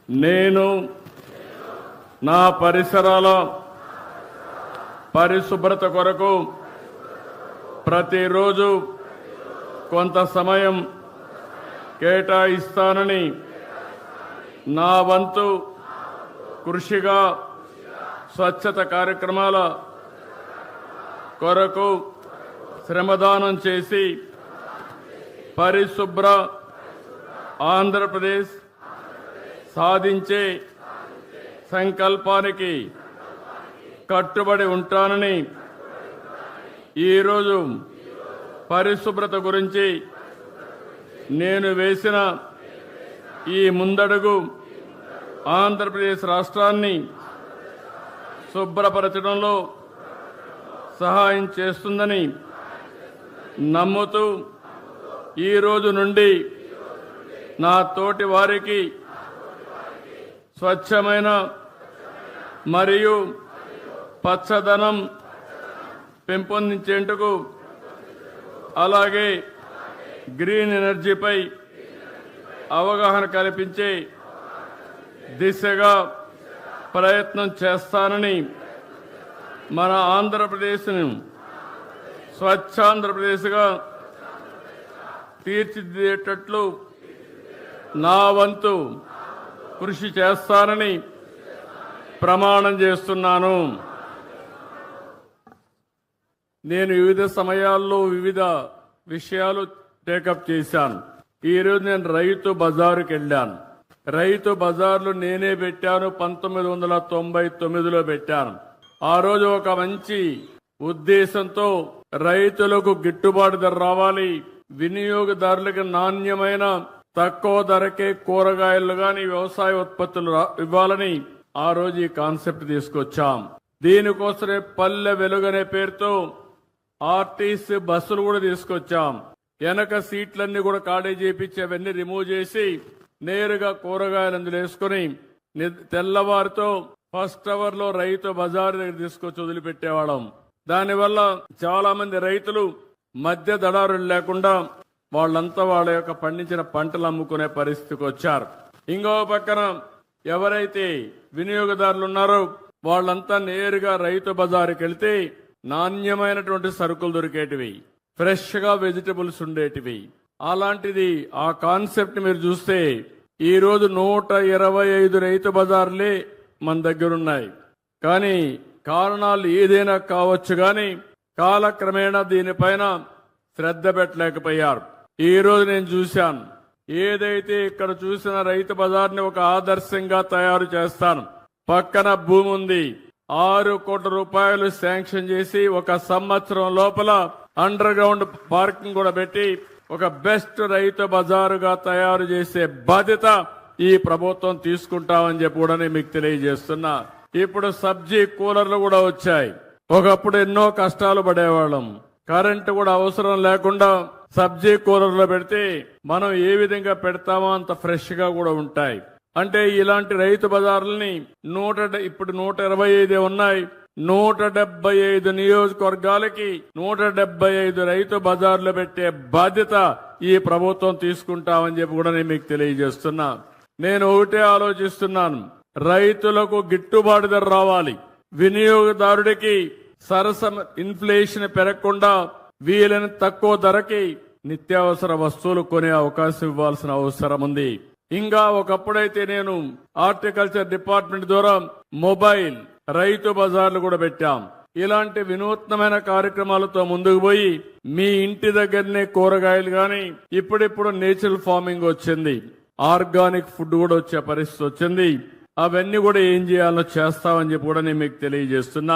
నేను నా పరిసరాల పరిశుభ్రత కొరకు ప్రతిరోజు కొంత సమయం కేటాయిస్తానని నా వంతు కృషిగా స్వచ్ఛత కార్యక్రమాల కొరకు శ్రమదానం చేసి పరిశుభ్ర ఆంధ్రప్రదేశ్ సాధించే సంకల్పానికి కట్టుబడి ఉంటానని ఈరోజు పరిశుభ్రత గురించి నేను వేసిన ఈ ముందడుగు ఆంధ్రప్రదేశ్ రాష్ట్రాన్ని శుభ్రపరచడంలో సహాయం చేస్తుందని నమ్ముతూ ఈ రోజు నుండి నా తోటి వారికి స్వచ్ఛమైన మరియు పచ్చదనం పెంపొందించేందుకు అలాగే గ్రీన్ ఎనర్జీపై అవగాహన కల్పించే దిశగా ప్రయత్నం చేస్తానని మన ఆంధ్రప్రదేశ్ను స్వచ్ఛాంధ్రప్రదేశ్గా తీర్చిదిద్దేటట్లు నా వంతు కృషి చేస్తానని ప్రమాణం చేస్తున్నాను. నేను వివిధ సమయాల్లో వివిధ విషయాలు టేకప్ చేశాను. ఈరోజు నేను రైతు బజారుకి వెళ్ళాను. రైతు బజార్లు నేనే పెట్టాను. 1999లో పెట్టాను. ఆ రోజు ఒక మంచి ఉద్దేశంతో రైతులకు గిట్టుబాటు ధర రావాలి, వినియోగదారులకు నాణ్యమైన తక్కువ ధరకే కూరగాయలు గాని వ్యవసాయ ఉత్పత్తులు ఇవ్వాలని ఆ రోజు ఈ కాన్సెప్ట్ తీసుకొచ్చాం. దీనికోసమే పల్లె వెలుగనే పేరుతో ఆర్టీసీ బస్సులు కూడా తీసుకొచ్చాం. వెనక సీట్లన్నీ కూడా ఖాళీ చేపించి అవన్నీ రిమూవ్ చేసి నేరుగా కూరగాయలు అందులో వేసుకుని తెల్లవారితో ఫస్ట్ అవర్ లో రైతు బజార్ దగ్గర తీసుకొచ్చి వదిలిపెట్టేవాళ్ళం. దానివల్ల చాలా మంది రైతులు మధ్య దళారులు లేకుండా వాళ్ళంతా వాళ్ళ యొక్క పండించిన పంటలు అమ్ముకునే పరిస్థితికి వచ్చారు. ఇంకో పక్కన ఎవరైతే వినియోగదారులు ఉన్నారో వాళ్ళంతా నేరుగా రైతు బజారుకి వెళ్తే నాణ్యమైనటువంటి సరుకులు దొరికేటివి, ఫ్రెష్ గా వెజిటబుల్స్ ఉండేటివి. అలాంటిది ఆ కాన్సెప్ట్ మీరు చూస్తే ఈ రోజు 125 రైతు బజార్లే మన దగ్గరున్నాయి. కానీ కారణాలు ఏదైనా కావచ్చు, కానీ కాలక్రమేణా దీనిపైన శ్రద్ధ పెట్టలేకపోయారు. ఈ రోజు నేను చూశాను, ఏదైతే ఇక్కడ చూసిన రైతు బజార్ని ఒక ఆదర్శంగా తయారు చేస్తాను. పక్కన భూమి ఉంది, 6 కోట్ల రూపాయలు శాంక్షన్ చేసి 1 సంవత్సరం లోపల అండర్ గ్రౌండ్ పార్కింగ్ కూడా పెట్టి ఒక బెస్ట్ రైతు బజారుగా తయారు చేసే బాధ్యత ఈ ప్రభుత్వం తీసుకుంటామని చెప్పి కూడా నేను మీకు తెలియజేస్తున్నా. ఇప్పుడు సబ్జీ కూలర్లు కూడా వచ్చాయి. ఒకప్పుడు ఎన్నో కష్టాలు పడేవాళ్ళం. కరెంటు కూడా అవసరం లేకుండా సబ్జీ కూలర్లో పెడితే మనం ఏ విధంగా పెడతామో అంత ఫ్రెష్ గా కూడా ఉంటాయి. అంటే ఇలాంటి రైతు బజార్లని ఇప్పుడు 125 ఉన్నాయి. 175 నియోజకవర్గాలకి 175 రైతు బజార్లు పెట్టే బాధ్యత ఈ ప్రభుత్వం తీసుకుంటామని చెప్పి కూడా నేను మీకు తెలియజేస్తున్నా. నేను ఒకటే ఆలోచిస్తున్నాను, రైతులకు గిట్టుబాటు ధర రావాలి, వినియోగదారుడికి సరస ఇన్ఫ్లేషన్ పెరగకుండా వీలైన తక్కువ ధరకి నిత్యావసర వస్తువులు కొనే అవకాశం ఇవ్వాల్సిన అవసరం ఉంది. ఇంకా ఒకప్పుడైతే నేను హార్టికల్చర్ డిపార్ట్మెంట్ ద్వారా మొబైల్ రైతు బజార్లు కూడా పెట్టాం. ఇలాంటి వినూత్నమైన కార్యక్రమాలతో ముందుకు పోయి మీ ఇంటి దగ్గరనే కూరగాయలు గాని, ఇప్పుడిప్పుడు నేచురల్ ఫార్మింగ్ వచ్చింది, ఆర్గానిక్ ఫుడ్ కూడా వచ్చే పరిస్థితి వచ్చింది. అవన్నీ కూడా ఏం చేయాలో చేస్తామని చెప్పి కూడా నేను మీకు తెలియజేస్తున్నా.